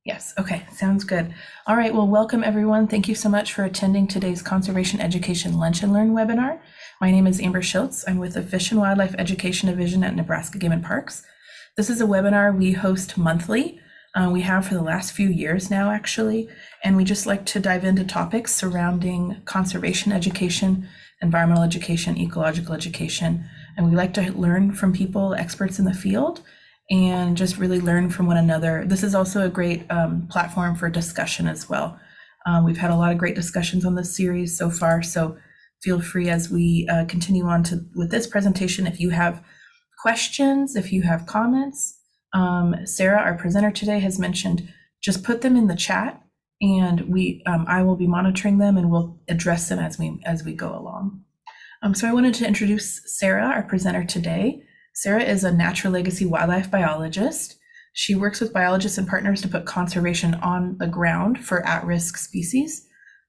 Yes, okay, sounds good. All right, well, welcome everyone. Thank you so much for attending today's Conservation Education Lunch and Learn webinar. My name is Amber Schultz. I'm with the Fish and Wildlife Education Division at Nebraska Game Parks. This is a webinar we host monthly. We have for the last few years now, actually, and we just like to dive into topics surrounding conservation education, environmental education, ecological education, and we like to learn from people, experts in the field, and just really learn from one another. This is also a great platform for discussion as well. We've had a lot of great discussions on this series so far, so feel free as we continue on with this presentation. If you have questions, if you have comments, Sarah, our presenter today, has mentioned just put them in the chat, and I will be monitoring them and we'll address them as we go along. So I wanted to introduce Sarah, our presenter today. Sarah is a Natural Legacy Wildlife Biologist. She works with biologists and partners to put conservation on the ground for at-risk species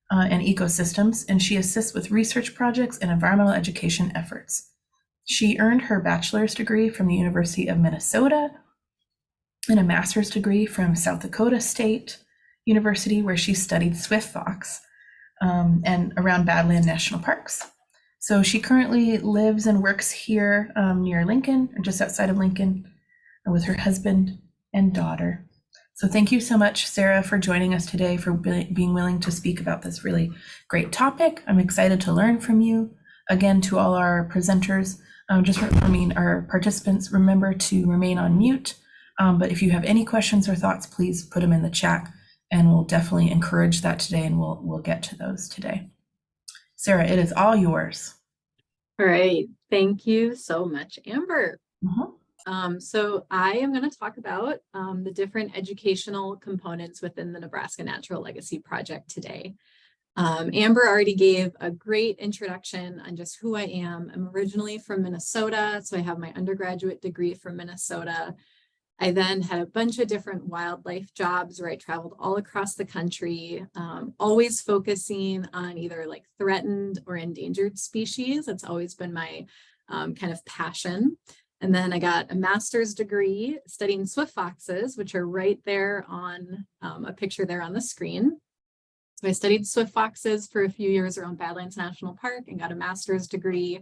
and ecosystems, and she assists with research projects and environmental education efforts. She earned her bachelor's degree from the University of Minnesota and a master's degree from South Dakota State University, where she studied swift fox and around Badlands National Parks. So she currently lives and works here near Lincoln, or just outside of Lincoln, with her husband and daughter. So thank you so much, Sarah, for joining us today, for being willing to speak about this really great topic. I'm excited to learn from you. Again, to all our presenters, our participants, remember to remain on mute. But if you have any questions or thoughts, please put them in the chat, and we'll definitely encourage that today, and we'll get to those today. Sarah, it is all yours. All right. Thank you so much, Amber. So I am going to talk about the different educational components within the Nebraska Natural Legacy Project today. Amber already gave a great introduction on just who I am. I'm originally from Minnesota, so I have my undergraduate degree from Minnesota. I then had a bunch of different wildlife jobs where I traveled all across the country, always focusing on either like threatened or endangered species. That's always been my kind of passion. And then I got a master's degree studying swift foxes, which are right there on a picture there on the screen. So I studied swift foxes for a few years around Badlands National Park and got a master's degree.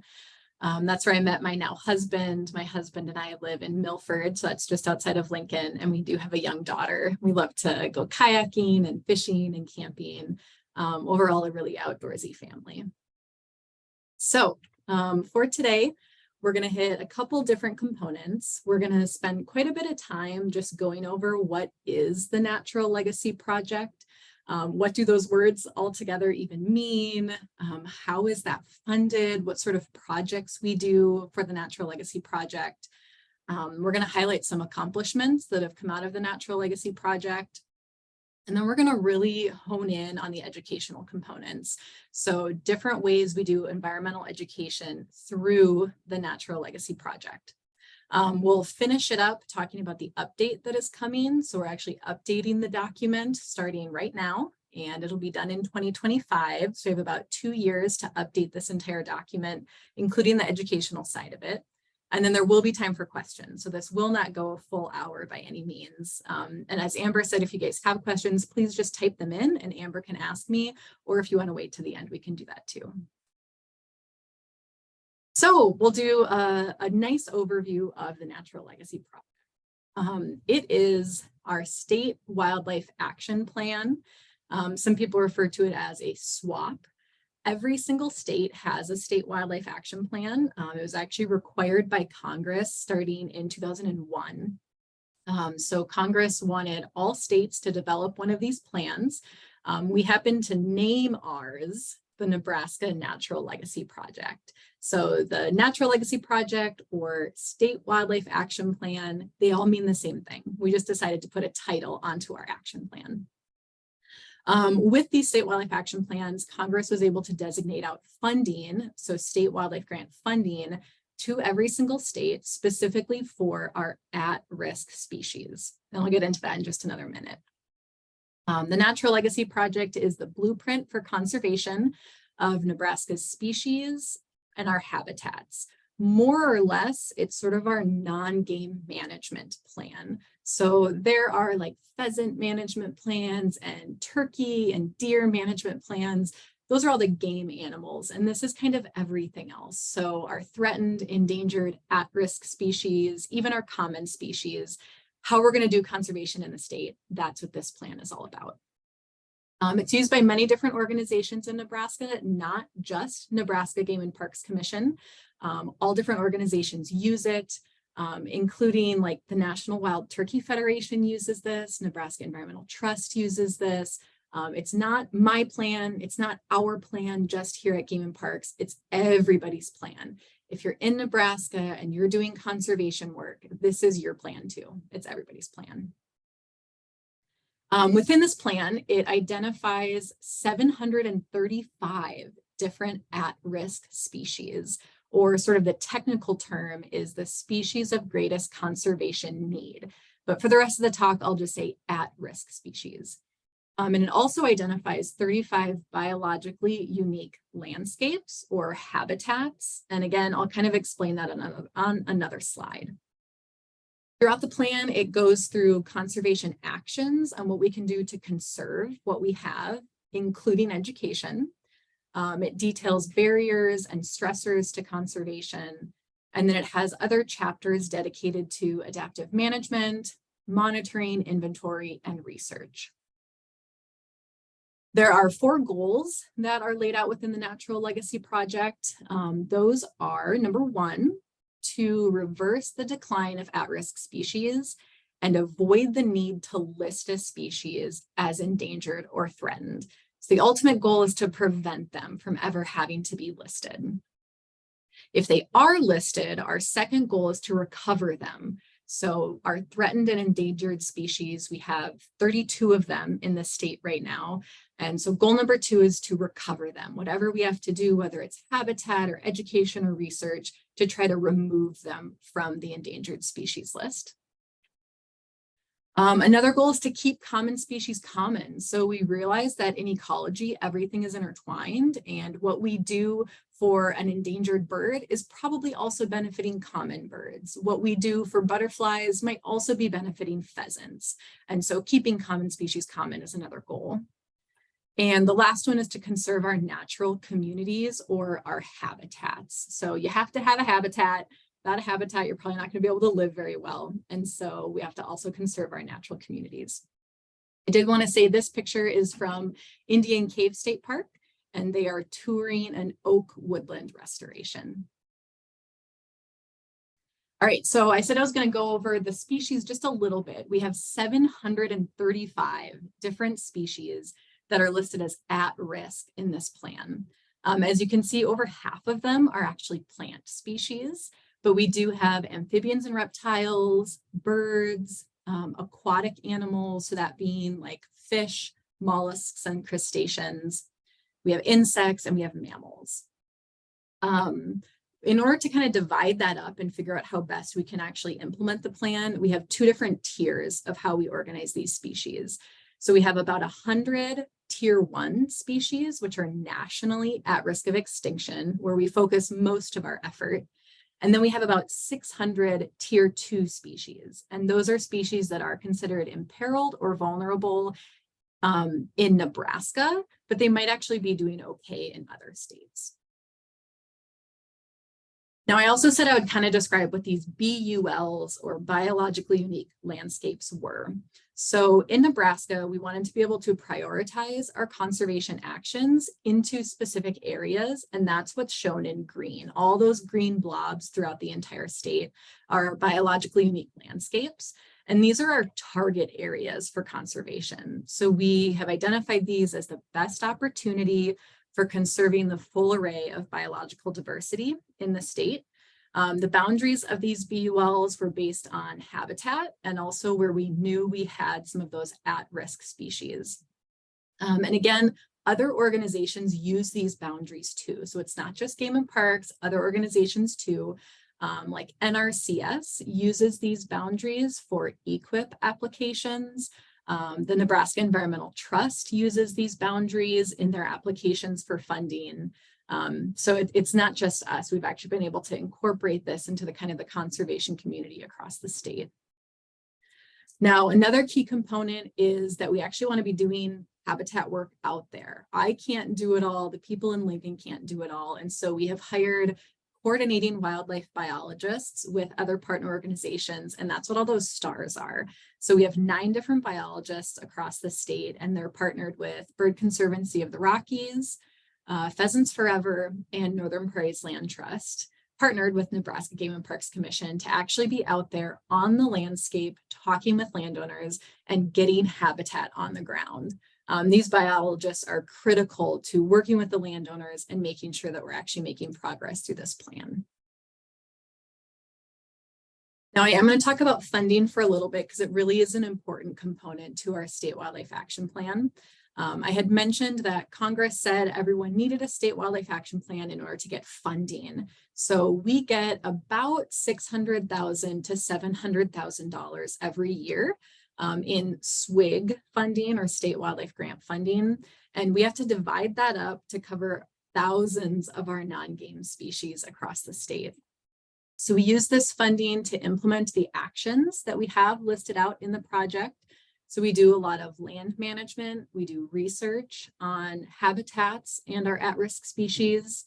That's where I met my now husband. My husband and I live in Milford, so that's just outside of Lincoln, and we do have a young daughter. We love to go kayaking and fishing and camping. Overall, a really outdoorsy family. So for today, we're going to hit a couple different components. We're going to spend quite a bit of time just going over what is the Natural Legacy Project. What do those words altogether even mean? How is that funded? What sort of projects we do for the Natural Legacy Project? We're going to highlight some accomplishments that have come out of the Natural Legacy Project. And then we're going to really hone in on the educational components. So different ways we do environmental education through the Natural Legacy Project. We'll finish it up talking about the update that is coming. So we're actually updating the document starting right now, and it'll be done in 2025. So we have about 2 years to update this entire document, including the educational side of it. And then there will be time for questions. So this will not go a full hour by any means. And as Amber said, if you guys have questions, please just type them in and Amber can ask me, or if you want to wait to the end, we can do that too. So we'll do a nice overview of the Natural Legacy Project. It is our state wildlife action plan. Some people refer to it as a SWAP. Every single state has a state wildlife action plan. It was actually required by Congress starting in 2001. So Congress wanted all states to develop one of these plans. We happen to name ours the Nebraska Natural Legacy Project. So the Natural Legacy Project or State Wildlife Action Plan, they all mean the same thing. We just decided to put a title onto our action plan. With these state wildlife action plans, Congress was able to designate out funding, so state wildlife grant funding, to every single state specifically for our at-risk species. And I'll get into that in just another minute. The Natural Legacy Project is the blueprint for conservation of Nebraska's species and our habitats. more or less, it's sort of our non-game management plan. So there are like pheasant management plans and turkey and deer management plans. Those are all the game animals, and this is kind of everything else. So our threatened, endangered, at-risk species, even our common species, how we're going to do conservation in the state, that's what this plan is all about. It's used by many different organizations in Nebraska, not just Nebraska Game Parks Commission. All different organizations use it, including like the National Wild Turkey Federation uses this, Nebraska Environmental Trust uses this. It's not my plan, it's not our plan just here at Game Parks, it's everybody's plan. If you're in Nebraska and you're doing conservation work, this is your plan too. It's everybody's plan. Within this plan, it identifies 735 different at-risk species, or sort of the technical term is the species of greatest conservation need. But for the rest of the talk, I'll just say at-risk species. And it also identifies 35 biologically unique landscapes or habitats. And again, I'll kind of explain that on another slide. Throughout the plan, it goes through conservation actions on what we can do to conserve what we have, including education. It details barriers and stressors to conservation. And then it has other chapters dedicated to adaptive management, monitoring, inventory, and research. There are 4 goals that are laid out within the Natural Legacy Project. Those are, number 1, to reverse the decline of at-risk species and avoid the need to list a species as endangered or threatened. So the ultimate goal is to prevent them from ever having to be listed. If they are listed, our second goal is to recover them. So our threatened and endangered species, we have 32 of them in the state right now. And so goal number 2 is to recover them, whatever we have to do, whether it's habitat or education or research, to try to remove them from the endangered species list. Another goal is to keep common species common. So we realize that in ecology, everything is intertwined, and what we do for an endangered bird is probably also benefiting common birds. What we do for butterflies might also be benefiting pheasants. And so keeping common species common is another goal. And the last one is to conserve our natural communities or our habitats. So you have to have a habitat. Without a habitat, you're probably not going to be able to live very well. And so we have to also conserve our natural communities. I did want to say this picture is from Indian Cave State Park, and they are touring an oak woodland restoration. All right, so I said I was going to go over the species just a little bit. We have 735 different species that are listed as at risk in this plan. As you can see, over half of them are actually plant species, but we do have amphibians and reptiles, birds, aquatic animals, so that being like fish, mollusks, and crustaceans. We have insects and we have mammals. In order to kind of divide that up and figure out how best we can actually implement the plan, we have 2 different tiers of how we organize these species. So we have about 100 tier 1 species, which are nationally at risk of extinction, where we focus most of our effort. And then we have about 600 tier 2 species. And those are species that are considered imperiled or vulnerable in Nebraska, but they might actually be doing okay in other states. Now, I also said I would kind of describe what these BULs, or biologically unique landscapes, were. So in Nebraska, we wanted to be able to prioritize our conservation actions into specific areas, and that's what's shown in green. All those green blobs throughout the entire state are biologically unique landscapes, and these are our target areas for conservation. So we have identified these as the best opportunity for conserving the full array of biological diversity in the state. The boundaries of these BULs were based on habitat and also where we knew we had some of those at-risk species. And again, other organizations use these boundaries too. So it's not just Game and Parks, other organizations too, like NRCS uses these boundaries for EQIP applications. The Nebraska Environmental Trust uses these boundaries in their applications for funding. So it's not just us. We've actually been able to incorporate this into the kind of the conservation community across the state. Now, another key component is that we actually want to be doing habitat work out there. I can't do it all. The people in Lincoln can't do it all. And so we have hired coordinating wildlife biologists with other partner organizations, and that's what all those stars are. So we have 9 different biologists across the state, and they're partnered with Bird Conservancy of the Rockies, Pheasants Forever, and Northern Prairies Land Trust, partnered with Nebraska Game Parks Commission to actually be out there on the landscape, talking with landowners and getting habitat on the ground. These biologists are critical to working with the landowners and making sure that we're actually making progress through this plan. Now, I am going to talk about funding for a little bit because it really is an important component to our state wildlife action plan. I had mentioned that Congress said everyone needed a state wildlife action plan in order to get funding. So we get about $600,000 to $700,000 every year in SWIG funding or state wildlife grant funding. And we have to divide that up to cover thousands of our non-game species across the state. So we use this funding to implement the actions that we have listed out in the project. So we do a lot of land management, we do research on habitats and our at-risk species.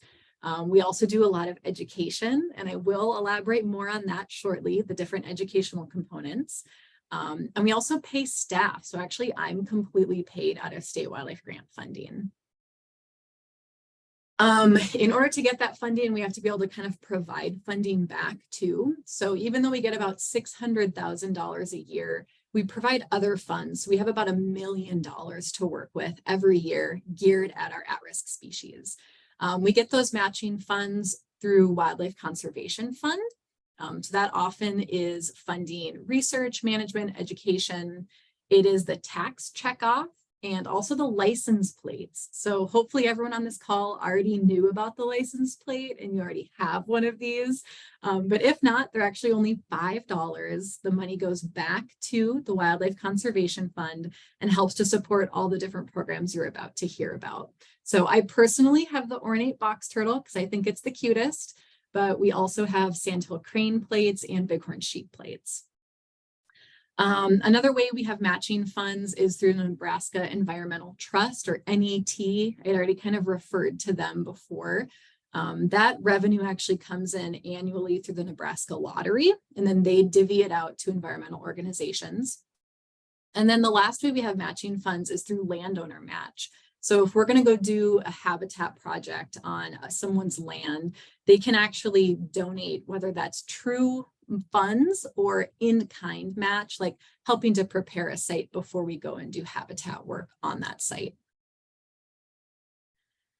We also do a lot of education, and I will elaborate more on that shortly, the different educational components. And we also pay staff. So actually I'm completely paid out of state wildlife grant funding. In order to get that funding, we have to be able to kind of provide funding back too. So even though we get about $600,000 a year, we provide other funds. We have about $1 million to work with every year geared at our at-risk species. We get those matching funds through Wildlife Conservation Fund. So that often is funding research, management, education. It is the tax checkoff and also the license plates. So hopefully everyone on this call already knew about the license plate and you already have one of these. But if not, they're actually only $5. The money goes back to the Wildlife Conservation Fund and helps to support all the different programs you're about to hear about. So I personally have the ornate box turtle because I think it's the cutest, but we also have sandhill crane plates and bighorn sheep plates. Another way we have matching funds is through the Nebraska Environmental Trust, or NET. I already kind of referred to them before. That revenue actually comes in annually through the Nebraska Lottery, and then they divvy it out to environmental organizations. And then the last way we have matching funds is through landowner match. So if we're going to go do a habitat project on someone's land, they can actually donate, whether that's true funds or in-kind match, like helping to prepare a site before we go and do habitat work on that site.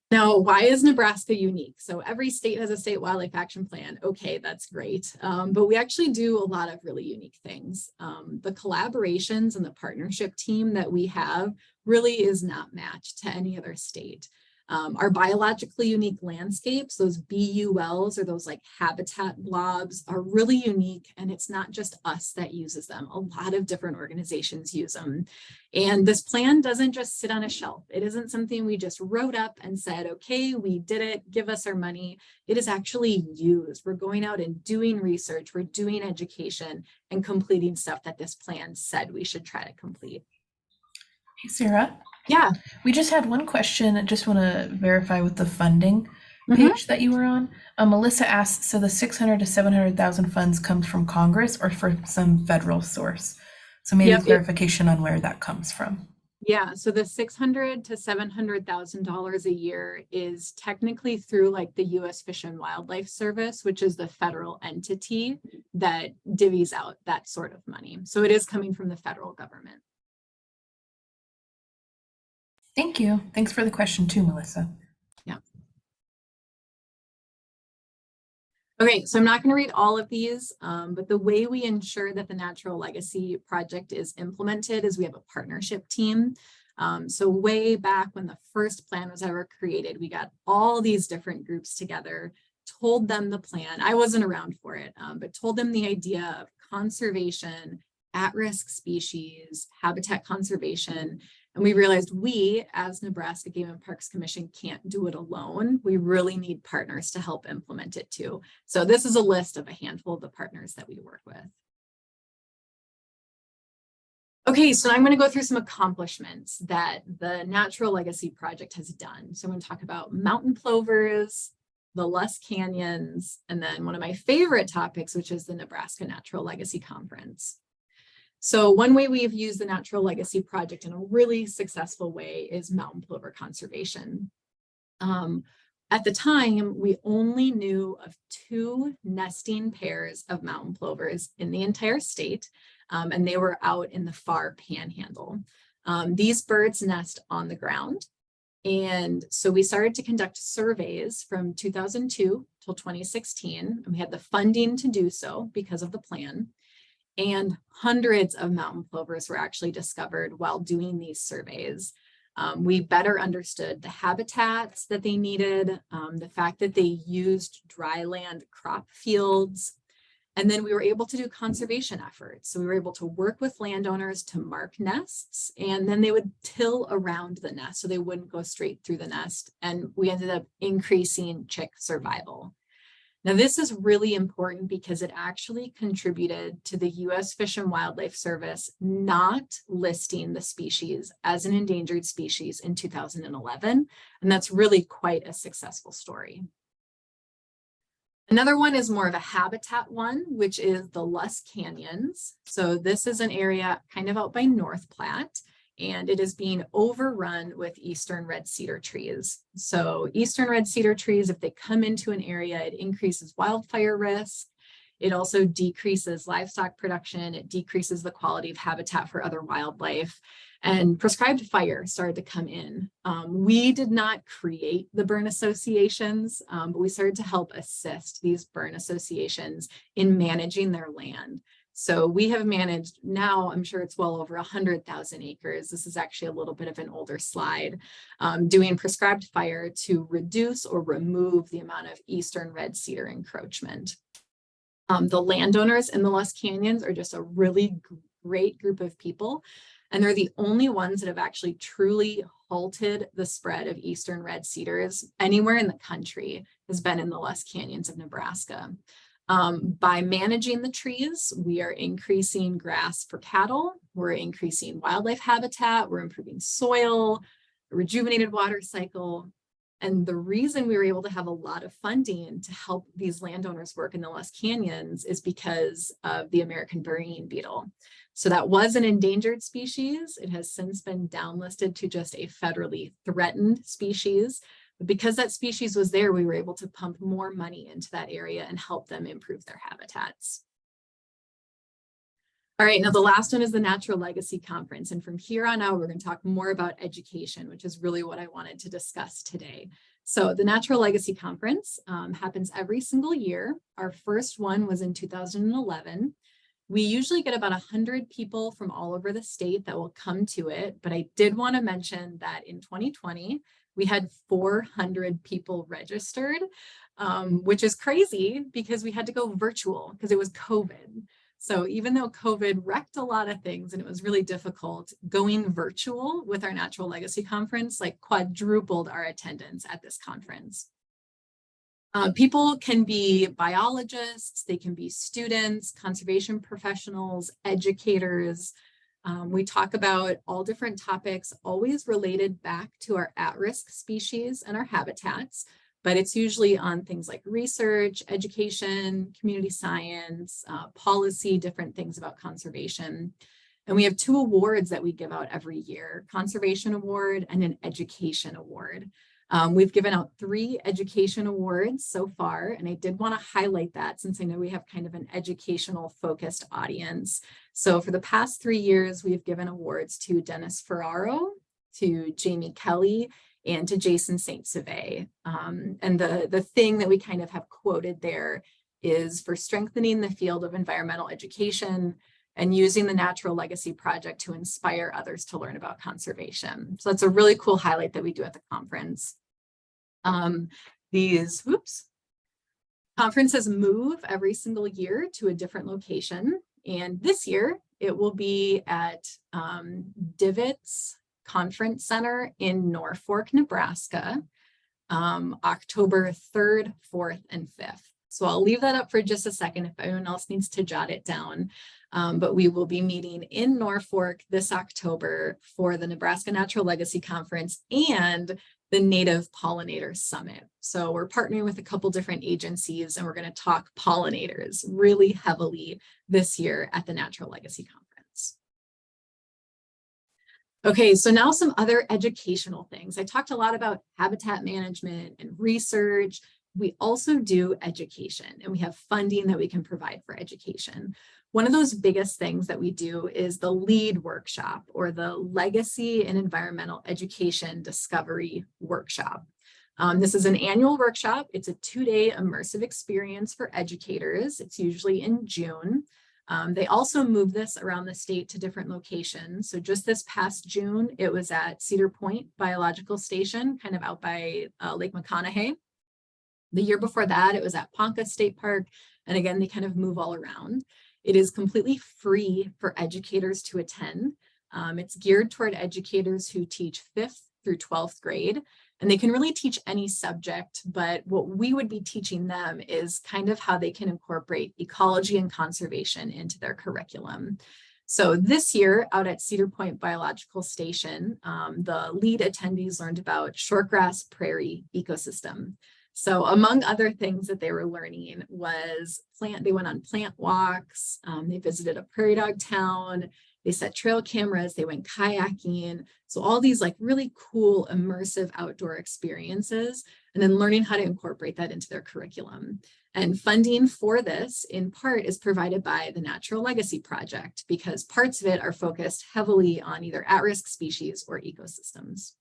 Now, why is Nebraska unique? So every state has a state wildlife action plan. Okay, that's great. But we actually do a lot of really unique things. The collaborations and the partnership team that we have really is not matched to any other state. Our biologically unique landscapes, those BULs or those like habitat blobs, are really unique, and it's not just us that uses them. A lot of different organizations use them. And this plan doesn't just sit on a shelf. It isn't something we just wrote up and said, okay, we did it, give us our money. It is actually used. We're going out and doing research, we're doing education and completing stuff that this plan said we should try to complete. Hey, Sarah. Yeah. We just had one question. I just want to verify with the funding page that you were on. Melissa asked, so the 600 to 700,000 funds comes from Congress or from some federal source? So maybe clarification on where that comes from. Yeah, so the $600 to $700,000 a year is technically through like the U.S. Fish and Wildlife Service, which is the federal entity that divvies out that sort of money. So it is coming from the federal government. Thank you. Thanks for the question too, Melissa. Yeah. Okay, so I'm not going to read all of these, but the way we ensure that the Natural Legacy Project is implemented is we have a partnership team. So way back when the first plan was ever created, we got all these different groups together, told them the plan. I wasn't around for it, but told them the idea of conservation, at-risk species, habitat conservation, And we realized we, as Nebraska Game and Parks Commission, can't do it alone. We really need partners to help implement it too. So this is a list of a handful of the partners that we work with. Okay, so I'm going to go through some accomplishments that the Natural Legacy Project has done. So I'm going to talk about mountain plovers, the Loess Canyons, and then one of my favorite topics, which is the Nebraska Natural Legacy Conference. So one way we've used the Natural Legacy Project in a really successful way is mountain plover conservation. At the time, we only knew of 2 nesting pairs of mountain plovers in the entire state, and they were out in the far panhandle. These birds nest on the ground. And so we started to conduct surveys from 2002 till 2016, and we had the funding to do so because of the plan. And hundreds of mountain plovers were actually discovered while doing these surveys. We better understood the habitats that they needed, the fact that they used dry land crop fields, and then we were able to do conservation efforts. So we were able to work with landowners to mark nests, and then they would till around the nest so they wouldn't go straight through the nest. And we ended up increasing chick survival. Now, this is really important because it actually contributed to the U.S. Fish and Wildlife Service not listing the species as an endangered species in 2011. And that's really quite a successful story. Another one is more of a habitat one, which is the Loess Canyons. So this is an area kind of out by North Platte, and it is being overrun with eastern red cedar trees. So eastern red cedar trees, if they come into an area, it increases wildfire risk. It also decreases livestock production. It decreases the quality of habitat for other wildlife. And prescribed fire started to come in. We did not create the burn associations, but we started to help assist these burn associations in managing their land. So we have managed now, I'm sure it's well over 100,000 acres. This is actually a little bit of an older slide, doing prescribed fire to reduce or remove the amount of eastern red cedar encroachment. The landowners in the Loess Canyons are just a really great group of people. And they're the only ones that have actually truly halted the spread of eastern red cedars anywhere in the country has been in the Loess Canyons of Nebraska. By managing the trees, we are increasing grass for cattle, we're increasing wildlife habitat, we're improving soil, rejuvenated water cycle. And the reason we were able to have a lot of funding to help these landowners work in the Loess Canyons is because of the American burying beetle. So that was an endangered species. It has since been downlisted to just a federally threatened species. But because that species was there, we were able to pump more money into that area and help them improve their habitats. All right, now the last one is the Natural Legacy Conference. And from here on out, we're going to talk more about education, which is really what I wanted to discuss today. So the Natural Legacy Conference happens every single year. Our first one was in 2011. We usually get about 100 people from all over the state that will come to it. But I did want to mention that in 2020, we had 400 people registered, which is crazy because we had to go virtual because it was COVID. So even though COVID wrecked a lot of things and it was really difficult, going virtual with our Natural Legacy Conference like quadrupled our attendance at this conference. People can be biologists, they can be students, conservation professionals, educators. We talk about all different topics, always related back to our at-risk species and our habitats, but it's usually on things like research, education, community science, policy, different things about conservation. And we have 2 awards that we give out every year, Conservation Award and an Education Award. We've given out 3 education awards so far, and I did want to highlight that since I know we have kind of an educational focused audience. So for the past 3 years, we've given awards to Dennis Ferraro, to Jamie Kelly, and to Jason St. Sauvey. And the thing that we kind of have quoted there is for strengthening the field of environmental education and using the Natural Legacy Project to inspire others to learn about conservation. So that's a really cool highlight that we do at the conference. Conferences move every single year to a different location. And this year it will be at Divots Conference Center in Norfolk, Nebraska, October 3rd, 4th, and 5th. So I'll leave that up for just a second if anyone else needs to jot it down. But we will be meeting in Norfolk this October for the Nebraska Natural Legacy Conference and the Native Pollinator Summit. So we're partnering with a couple different agencies and we're going to talk pollinators really heavily this year at the Natural Legacy Conference. Okay, so now some other educational things. I talked a lot about habitat management and research. We also do education and we have funding that we can provide for education. One of those biggest things that we do is the LEAD workshop, or the Legacy and Environmental Education Discovery Workshop. This is an annual workshop. It's a 2-day immersive experience for educators. It's usually in June. They also move this around the state to different locations. So just this past June, it was at Cedar Point Biological Station, kind of out by Lake McConaughey. The year before that, it was at Ponca State Park. And again, they kind of move all around. It is completely free for educators to attend. It's geared toward educators who teach 5th through 12th grade, and they can really teach any subject, but what we would be teaching them is kind of how they can incorporate ecology and conservation into their curriculum. So this year out at Cedar Point Biological Station, the LEAD attendees learned about shortgrass prairie ecosystem. So among other things that they were learning was they went on plant walks, they visited a prairie dog town, they set trail cameras, they went kayaking. So all these like really cool immersive outdoor experiences, and then learning how to incorporate that into their curriculum. And funding for this in part is provided by the Natural Legacy Project, because parts of it are focused heavily on either at-risk species or ecosystems.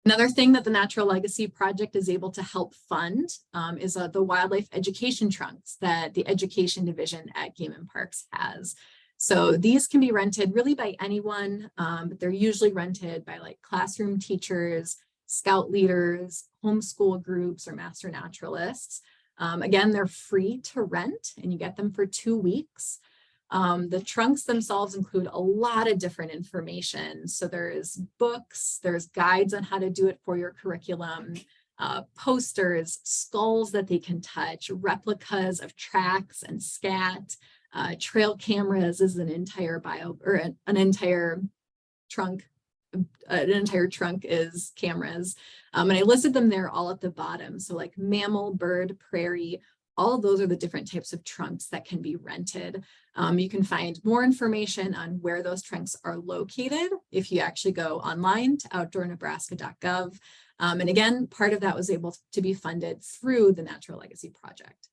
Another thing that the Natural Legacy Project is able to help fund is the wildlife education trunks that the education division at Game Parks has. So these can be rented really by anyone, but they're usually rented by like classroom teachers, scout leaders, homeschool groups, or master naturalists. Again, they're free to rent and you get them for 2 weeks. The trunks themselves include a lot of different information. So there's books, there's guides on how to do it for your curriculum, posters, skulls that they can touch, replicas of tracks and scat, trail cameras is an entire an entire trunk. An entire trunk is cameras. And I listed them there all at the bottom. So like mammal, bird, prairie, all of those are the different types of trunks that can be rented. You can find more information on where those trunks are located if you actually go online to outdoornebraska.gov. And again, part of that was able to be funded through the Natural Legacy Project.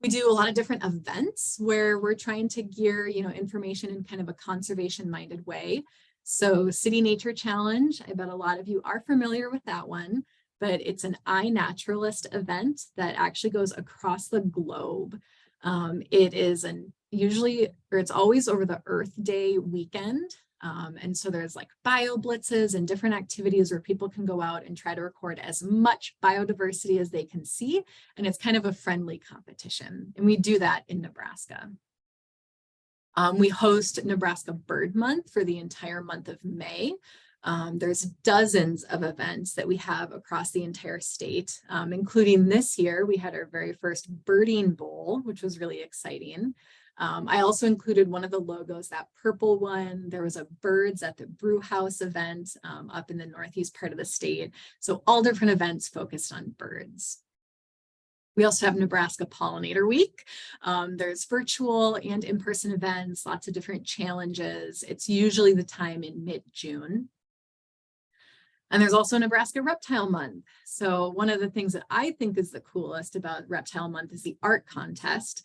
We do a lot of different events where we're trying to gear, information in kind of a conservation-minded way. So City Nature Challenge, I bet a lot of you are familiar with that one, but it's an iNaturalist event that actually goes across the globe. It is it's always over the Earth Day weekend. And so there's like bio blitzes and different activities where people can go out and try to record as much biodiversity as they can see. And it's kind of a friendly competition. And we do that in Nebraska. We host Nebraska Bird Month for the entire month of May. There's dozens of events that we have across the entire state, including this year, we had our very first birding bowl, which was really exciting. I also included one of the logos, that purple one. There was a Birds at the Brew House event up in the northeast part of the state. So all different events focused on birds. We also have Nebraska Pollinator Week. There's virtual and in-person events, lots of different challenges. It's usually the time in mid-June. And there's also Nebraska Reptile Month. So one of the things that I think is the coolest about Reptile Month is the art contest,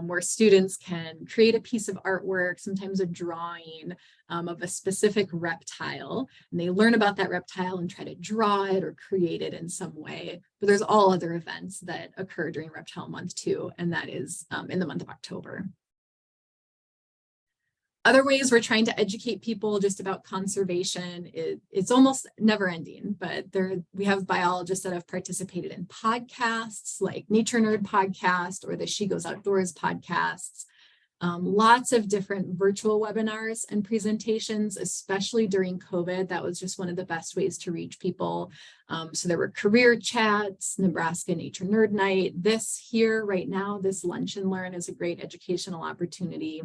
where students can create a piece of artwork, sometimes a drawing of a specific reptile, and they learn about that reptile and try to draw it or create it in some way. But there's all other events that occur during Reptile Month too, and that is in the month of October. Other ways we're trying to educate people just about conservation, it's almost never ending, but we have biologists that have participated in podcasts like Nature Nerd podcast or the She Goes Outdoors podcasts. Lots of different virtual webinars and presentations, especially during COVID. That was just one of the best ways to reach people. So there were career chats, Nebraska Nature Nerd Night. This here right now, this Lunch and Learn is a great educational opportunity.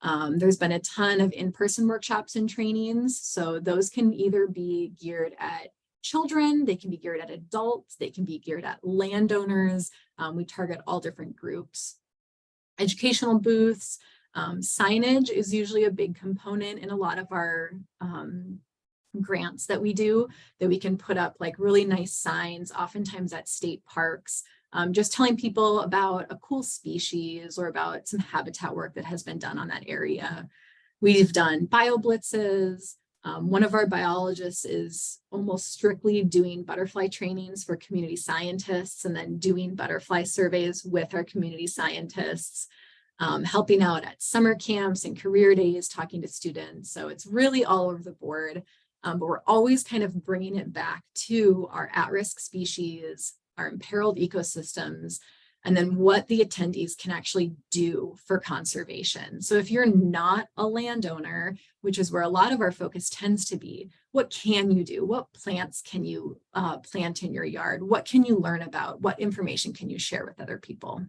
There's been a ton of in-person workshops and trainings. So those can either be geared at children, they can be geared at adults, they can be geared at landowners. We target all different groups. Educational booths, signage is usually a big component in a lot of our grants that we do, that we can put up like really nice signs, oftentimes at state parks, just telling people about a cool species or about some habitat work that has been done on that area. We've done bio blitzes. One of our biologists is almost strictly doing butterfly trainings for community scientists and then doing butterfly surveys with our community scientists, helping out at summer camps and career days, talking to students. So it's really all over the board, but we're always kind of bringing it back to our at-risk species, our imperiled ecosystems, and then what the attendees can actually do for conservation. So if you're not a landowner, which is where a lot of our focus tends to be, what can you do? What plants can you plant in your yard? What can you learn about? What information can you share with other people?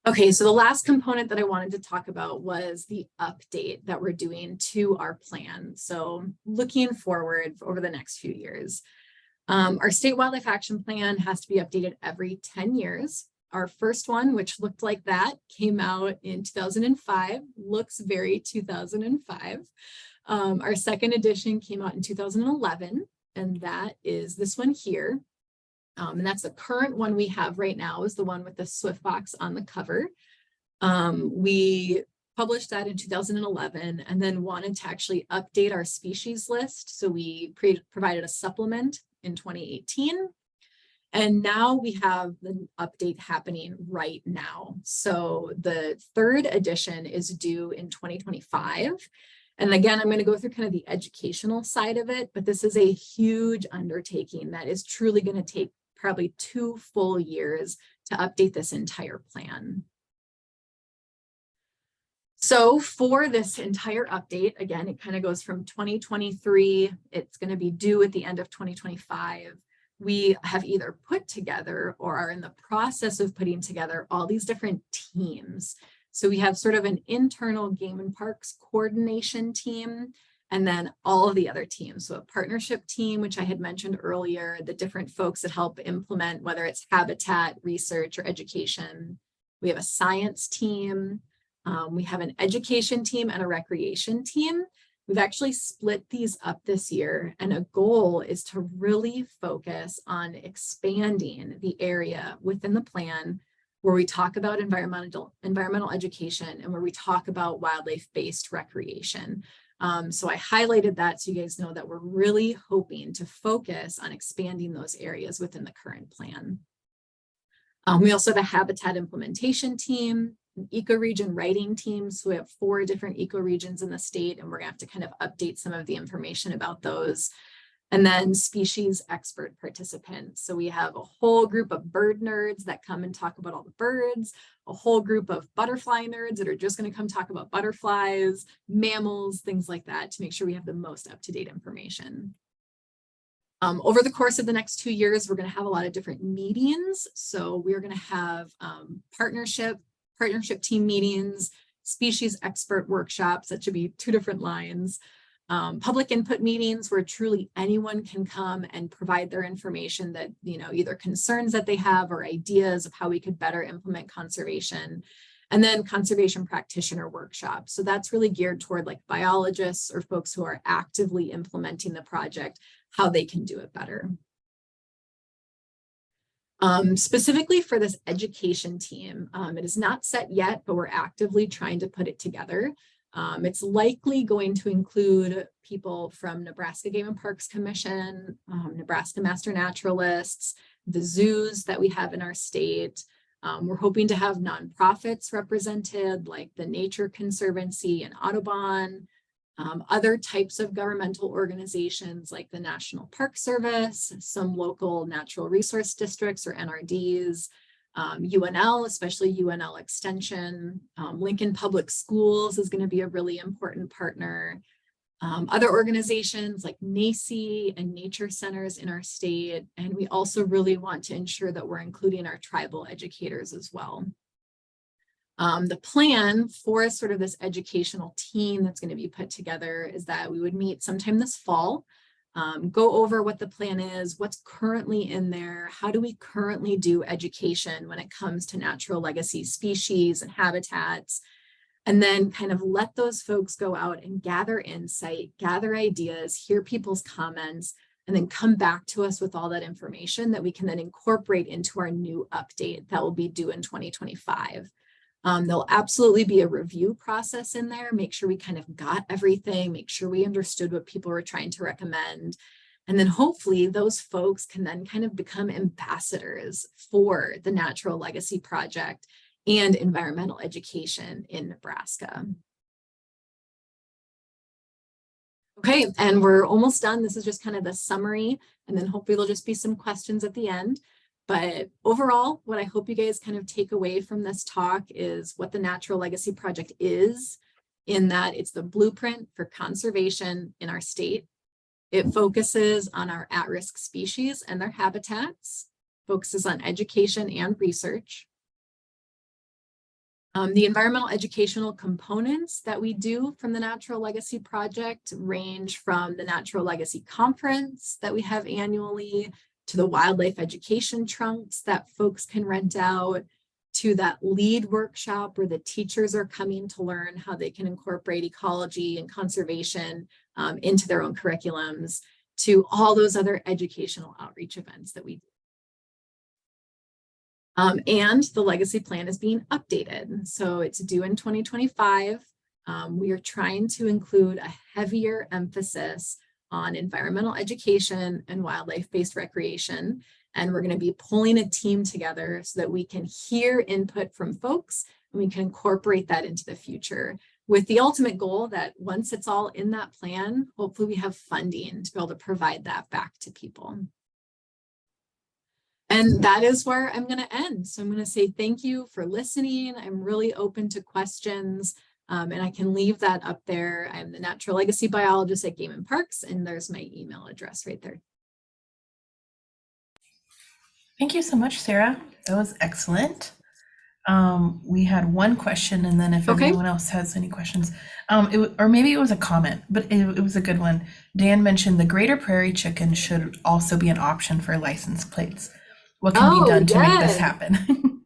Okay, so the last component that I wanted to talk about was the update that we're doing to our plan. So looking forward over the next few years. Our state wildlife action plan has to be updated every 10 years. Our first one, which looked like that, came out in 2005, looks very 2005. Our second edition came out in 2011, and that is this one here. And that's the current one we have right now, is the one with the Swift box on the cover. We published that in 2011 and then wanted to actually update our species list. So we provided a supplement in 2018. And now we have the update happening right now. So the third edition is due in 2025. And again, I'm going to go through kind of the educational side of it, but this is a huge undertaking that is truly going to take probably 2 full years to update this entire plan. So for this entire update, again, it kind of goes from 2023, it's going to be due at the end of 2025. We have either put together or are in the process of putting together all these different teams. So we have sort of an internal Game and Parks coordination team, and then all of the other teams. So a partnership team, which I had mentioned earlier, the different folks that help implement, whether it's habitat, research, or education. We have a science team. We have an education team and a recreation team. We've actually split these up this year, and a goal is to really focus on expanding the area within the plan where we talk about environmental education and where we talk about wildlife-based recreation. So I highlighted that so you guys know that we're really hoping to focus on expanding those areas within the current plan. We also have a habitat implementation team, an ecoregion writing team. So we have 4 different ecoregions in the state, and we're gonna have to kind of update some of the information about those. And then species expert participants. So we have a whole group of bird nerds that come and talk about all the birds, a whole group of butterfly nerds that are just going to come talk about butterflies, mammals, things like that, to make sure we have the most up-to-date information. Over the course of the next 2 years, we're going to have a lot of different meetings. So we're going to have partnership team meetings, species expert workshops. That should be 2 different lines. Public input meetings where truly anyone can come and provide their information that, you know, either concerns that they have or ideas of how we could better implement conservation. And then conservation practitioner workshops. So that's really geared toward like biologists or folks who are actively implementing the project, how they can do it better. Specifically for this education team, it is not set yet, but we're actively trying to put it together. It's likely going to include people from Nebraska Game and Parks Commission, Nebraska Master Naturalists, the zoos that we have in our state. We're hoping to have nonprofits represented like the Nature Conservancy and Audubon, other types of governmental organizations like the National Park Service, some local natural resource districts or NRDs, UNL, especially UNL Extension. Lincoln Public Schools is going to be a really important partner. Other organizations like NACI and nature centers in our state. And we also really want to ensure that we're including our tribal educators as well. The plan for sort of this educational team that's going to be put together is that we would meet sometime this fall, go over what the plan is, what's currently in there, how do we currently do education when it comes to natural legacy species and habitats, and then kind of let those folks go out and gather insight, gather ideas, hear people's comments, and then come back to us with all that information that we can then incorporate into our new update that will be due in 2025. There'll absolutely be a review process in there, make sure we kind of got everything, make sure we understood what people were trying to recommend. And then hopefully those folks can then kind of become ambassadors for the Natural Legacy Project and environmental education in Nebraska. Okay, and we're almost done. This is just kind of the summary, and then hopefully there'll just be some questions at the end. But overall, what I hope you guys kind of take away from this talk is what the Natural Legacy Project is, in that it's the blueprint for conservation in our state. It focuses on our at-risk species and their habitats, focuses on education and research. The environmental educational components that we do from the Natural Legacy Project range from the Natural Legacy Conference that we have annually, to the wildlife education trunks that folks can rent out, to that lead workshop where the teachers are coming to learn how they can incorporate ecology and conservation into their own curriculums, to all those other educational outreach events that we do. And the legacy plan is being updated. So it's due in 2025. We are trying to include a heavier emphasis on environmental education and wildlife-based recreation. And we're going to be pulling a team together so that we can hear input from folks and we can incorporate that into the future, with the ultimate goal that once it's all in that plan, hopefully we have funding to be able to provide that back to people. And that is where I'm going to end. So I'm going to say thank you for listening. I'm really open to questions. And I can leave that up there. I'm the Natural Legacy Biologist at Game Parks, and there's my email address right there. Thank you so much, Sarah. That was excellent. We had one question, and then if anyone else has any questions, or maybe it was a comment, but it was a good one. Dan mentioned the greater prairie chicken should also be an option for license plates. What can be done to make this happen?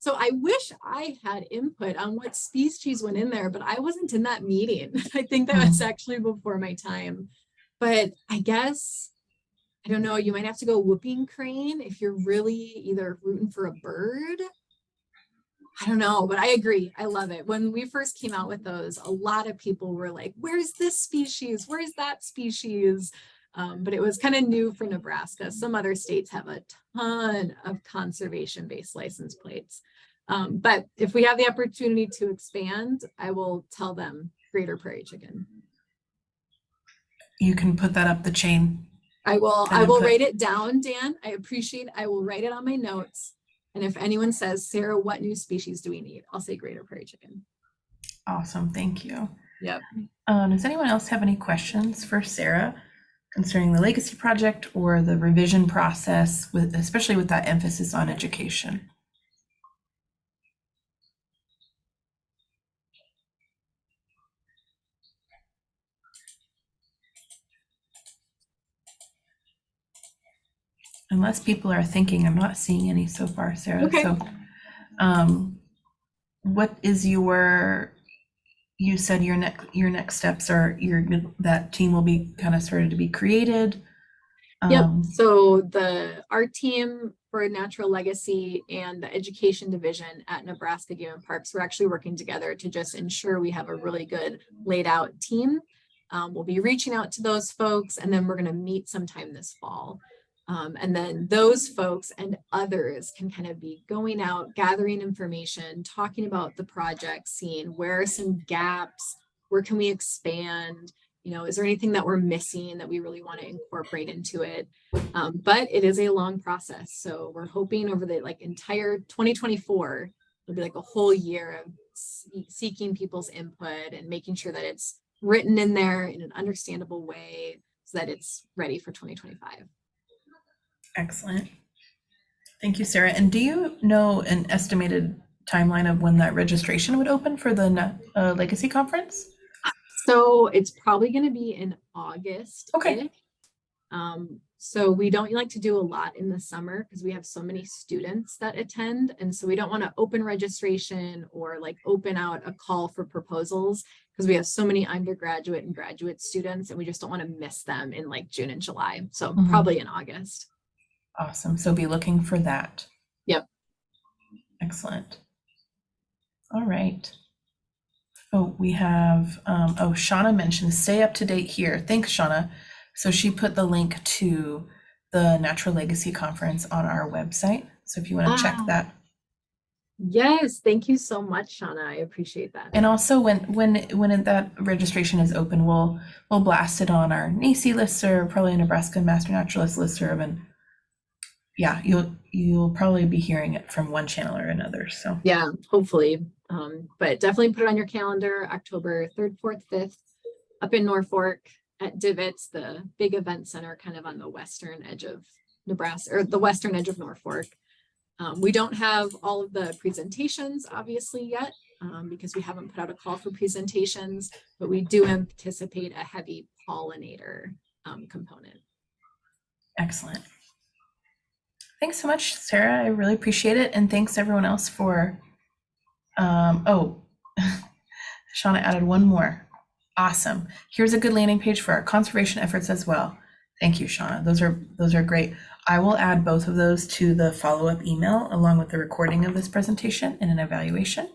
So I wish I had input on what species went in there, but I wasn't in that meeting. I think that was actually before my time. But I guess, I don't know, you might have to go whooping crane if you're really either rooting for a bird. I don't know, but I agree. I love it. When we first came out with those, a lot of people were like, where's this species? Where's that species? But it was kind of new for Nebraska. Some other states have a ton of conservation-based license plates. But if we have the opportunity to expand, I will tell them greater prairie chicken. You can put that up the chain. I will write it down, Dan. I will write it on my notes. And if anyone says, Sarah, what new species do we need? I'll say greater prairie chicken. Awesome. Thank you. Yep. Does anyone else have any questions for Sarah concerning the Legacy Project or the revision process, especially with that emphasis on education? Unless people are thinking, I'm not seeing any so far, Sarah. Okay. So what is you said your next steps are that team will be kind of started to be created? Yep. So our team for Natural Legacy and the Education Division at Nebraska Game Parks, we're actually working together to just ensure we have a really good laid out team. We'll be reaching out to those folks, and then we're going to meet sometime this fall. And then those folks and others can kind of be going out, gathering information, talking about the project, seeing where are some gaps, where can we expand, is there anything that we're missing that we really want to incorporate into it? But it is a long process. So we're hoping over the entire 2024, it'll be like a whole year of seeking people's input and making sure that it's written in there in an understandable way so that it's ready for 2025. Excellent. Thank you, Sarah. And do you know an estimated timeline of when that registration would open for the Legacy Conference? So it's probably going to be in August. Okay. So we don't like to do a lot in the summer because we have so many students that attend. And so we don't want to open registration or open out a call for proposals because we have so many undergraduate and graduate students and we just don't want to miss them in June and July. So probably in August. Awesome. So be looking for that. Yep. Excellent. All right. Oh, we have, Shauna mentioned stay up to date here. Thanks, Shauna. So she put the link to the Natural Legacy Conference on our website. So if you want to check that. Yes, thank you so much, Shauna. I appreciate that. And also when that registration is open, we'll blast it on our NACE listserv, probably a Nebraska Master Naturalist listserv, and yeah, you'll probably be hearing it from one channel or another. So yeah, hopefully. But definitely put it on your calendar, October 3rd, 4th, 5th, up in Norfolk at Divots, the big event center kind of on the western edge of Nebraska, or the western edge of Norfolk. We don't have all of the presentations obviously yet because we haven't put out a call for presentations, but we do anticipate a heavy pollinator component. Excellent. Thanks so much, Sarah. I really appreciate it. And thanks everyone else for, Shauna added one more. Awesome. Here's a good landing page for our conservation efforts as well. Thank you, Shauna. Those are great. I will add both of those to the follow-up email along with the recording of this presentation and an evaluation.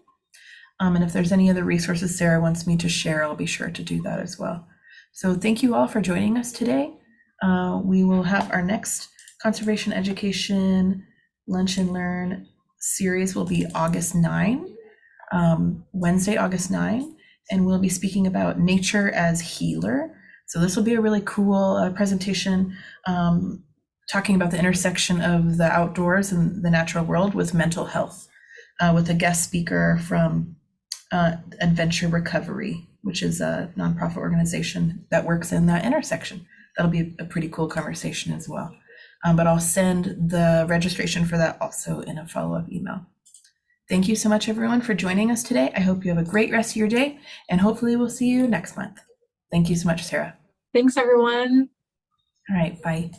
And if there's any other resources Sarah wants me to share, I'll be sure to do that as well. So thank you all for joining us today. We will have our next conservation education lunch and learn series will be August 9, Wednesday, August 9, and we'll be speaking about nature as healer. So this will be a really cool presentation talking about the intersection of the outdoors and the natural world with mental health with a guest speaker from Adventure Recovery, which is a nonprofit organization that works in that intersection. That'll be a pretty cool conversation as well. But I'll send the registration for that also in a follow-up email. Thank you so much, everyone, for joining us today. I hope you have a great rest of your day, and hopefully we'll see you next month. Thank you so much, Sarah. Thanks, everyone. All right, bye.